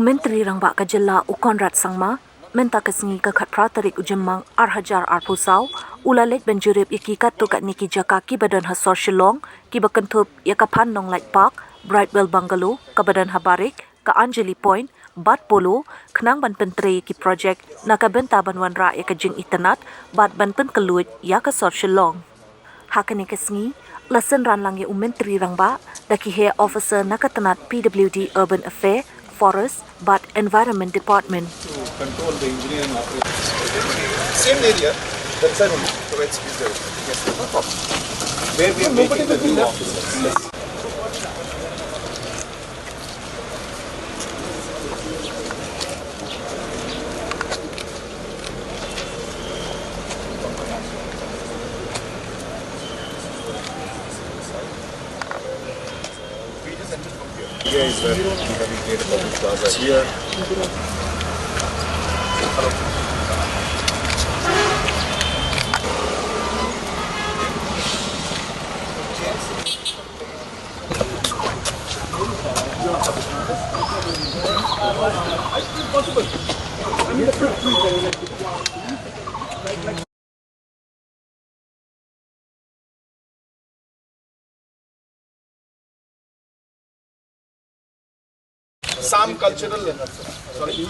Myntri Rangbah ka jylla Conrad Sangma, mynta ka sngi ka khat tarik jymmang arhajar arphusau, Leit Jurip iki katto katne jaka kiba Sor Shillong, kiba kynthup phan nonglait park, Brightwell Bungalow, kabadan Barik, ka Anjali point, bat polo, khnang pyntrei ki project, naka bynta Wanrah Jing Itynnad, bat Pynkylluid ka Sor Shillong. Hakane ka sngi, synran lang Myntri Rangbah, daki hair officer naka tnad PWD Urban Affairs, Forest, but Environment Department. To control the engineering operations. Same area, that side only. So it's preserved. Yes, no problem. Where we are making the new offices. Yes. We just entered from here. Here is where we have created public plaza here. Some cultural, sorry?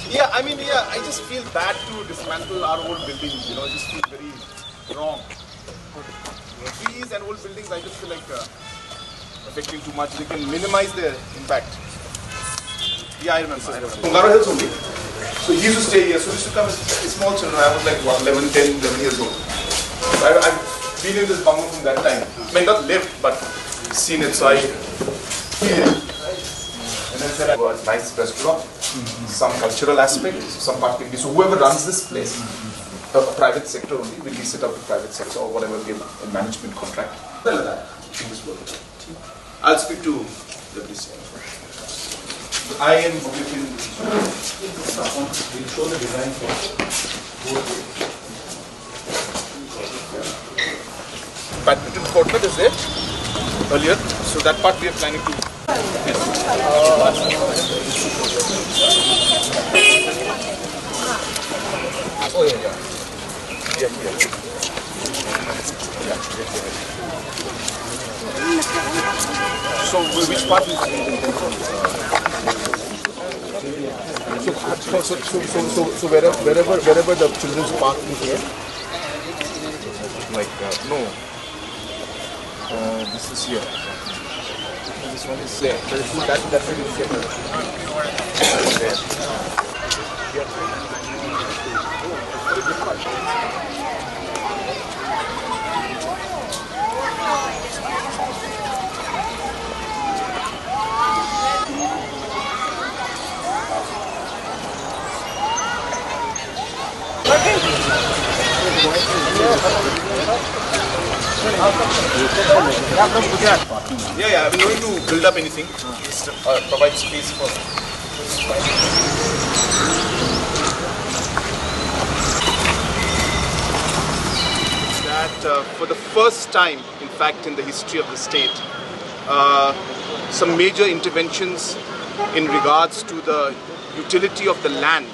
Yeah, I mean, yeah, I just feel bad to dismantle our old buildings, you know, I just feel very wrong. Trees and old buildings, I just feel like affecting too much. They can minimize their impact. Yeah, I remember. Wanrah Hills only. So he used to stay here. So he used to come as small children. I was like, what, 11, 10, 11 years old. So I've been in this bungalow from that time. I mean, not lived, but seen it. So I... And then said, a nice restaurant, some cultural aspect, some part can be. So whoever runs this place, a private sector only, will lease it out to private sector or whatever give a management contract. I'll speak to the police. I am looking. We'll show the design for badminton court is there earlier, so that part we are planning to. Yes. Oh yeah, yeah. So which part is so wherever the children's park is here, like no, this is here. This one is there. That one is there. Yeah, I'm going to build up anything. Just provide space for. That for the first time, in fact, in the history of the state, some major interventions in regards to the utility of the land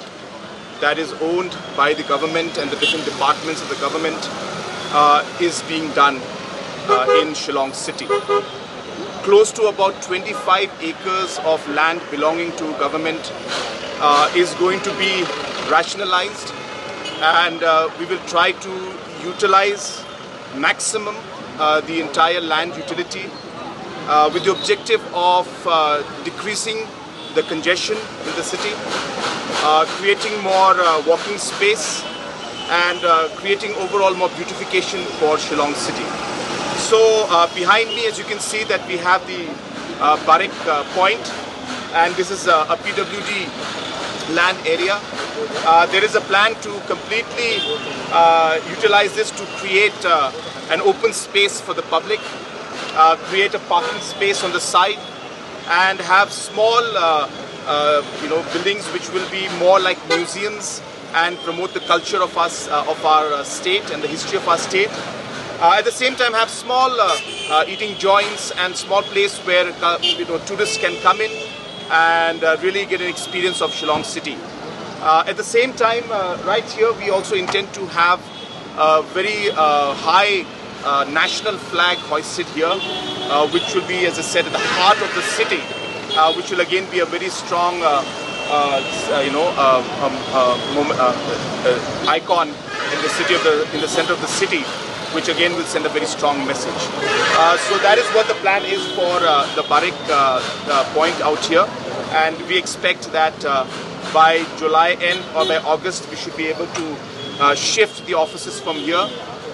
that is owned by the government and the different departments of the government is being done in Shillong city. Close to about 25 acres of land belonging to government is going to be rationalized, and we will try to utilize maximum the entire land utility with the objective of decreasing the congestion in the city, creating more walking space, and creating overall more beautification for Shillong city. So behind me, as you can see, that we have the Barik point, and this is a PWD land area. There is a plan to completely utilize this to create an open space for the public, create a parking space on the side, and have small buildings which will be more like museums and promote the culture of us, of our state and the history of our state. At the same time, have small eating joints and small place where tourists can come in and really get an experience of Shillong city. At the same time, right here, we also intend to have a very high national flag hoisted here, which will be, as I said, at the heart of the city, which will again be a very strong, icon in the city in the center of the city, which again will send a very strong message. So that is what the plan is for the Barik point out here, and we expect that by July end or by August we should be able to shift the offices from here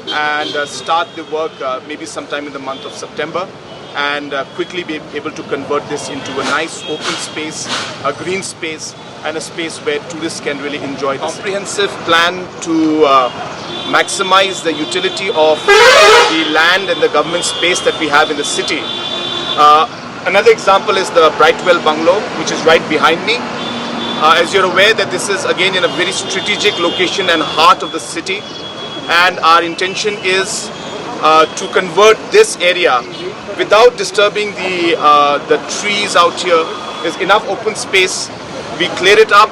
and start the work maybe sometime in the month of September, and quickly be able to convert this into a nice open space, a green space, and a space where tourists can really enjoy this. Comprehensive plan to maximize the utility of the land and the government space that we have in the city. Another example is the Brightwell Bungalow, which is right behind me. As you're aware that this is again in a very strategic location and heart of the city, and our intention is to convert this area without disturbing the trees out here. There's enough open space. We clear it up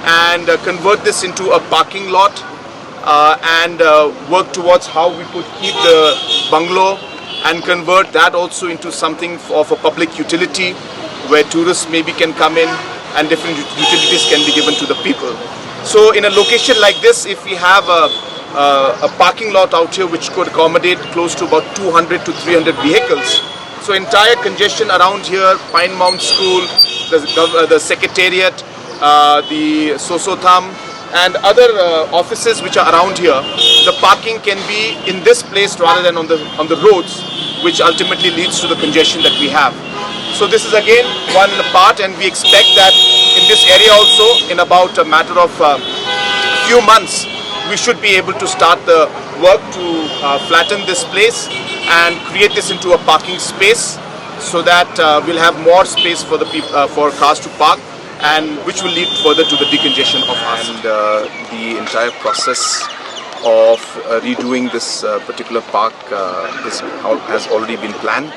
and convert this into a parking lot and work towards how we could keep the bungalow and convert that also into something of a public utility where tourists maybe can come in and different utilities can be given to the people. So in a location like this, if we have a parking lot out here which could accommodate close to about 200 to 300 vehicles, so entire congestion around here, Pine Mount School, the Secretariat, the Sosotham and other offices which are around here, the parking can be in this place rather than on the roads, which ultimately leads to the congestion that we have. So this is again one part, and we expect that in this area also, in about a matter of few months, we should be able to start the work to flatten this place and create this into a parking space, so that we'll have more space for the for cars to park, and which will lead further to the decongestion of us. And the entire process of redoing this particular park has already been planned.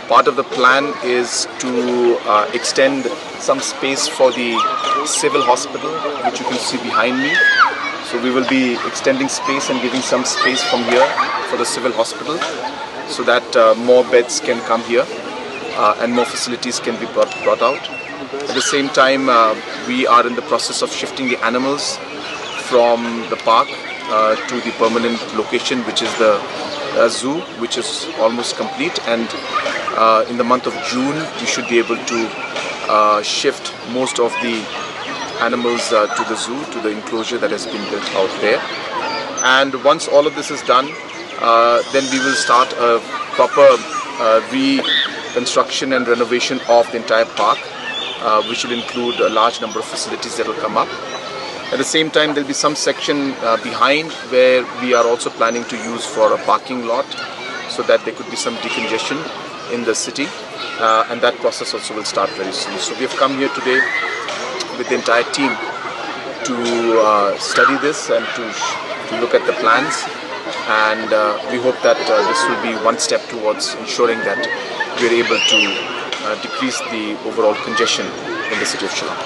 Part of the plan is to extend some space for the civil hospital, which you can see behind me. So we will be extending space and giving some space from here for the civil hospital, so that more beds can come here and more facilities can be brought out. At the same time, we are in the process of shifting the animals from the park to the permanent location, which is the zoo, which is almost complete, and in the month of June we should be able to shift most of the animals to the zoo, to the enclosure that has been built out there. And once all of this is done, then we will start a proper reconstruction and renovation of the entire park, which will include a large number of facilities that will come up. At the same time, there will be some section behind where we are also planning to use for a parking lot, so that there could be some decongestion in the city, and that process also will start very soon. So we have come here today with the entire team to study this and to look at the plans, and we hope that this will be one step towards ensuring that we are able to decrease the overall congestion in the city of Shillong.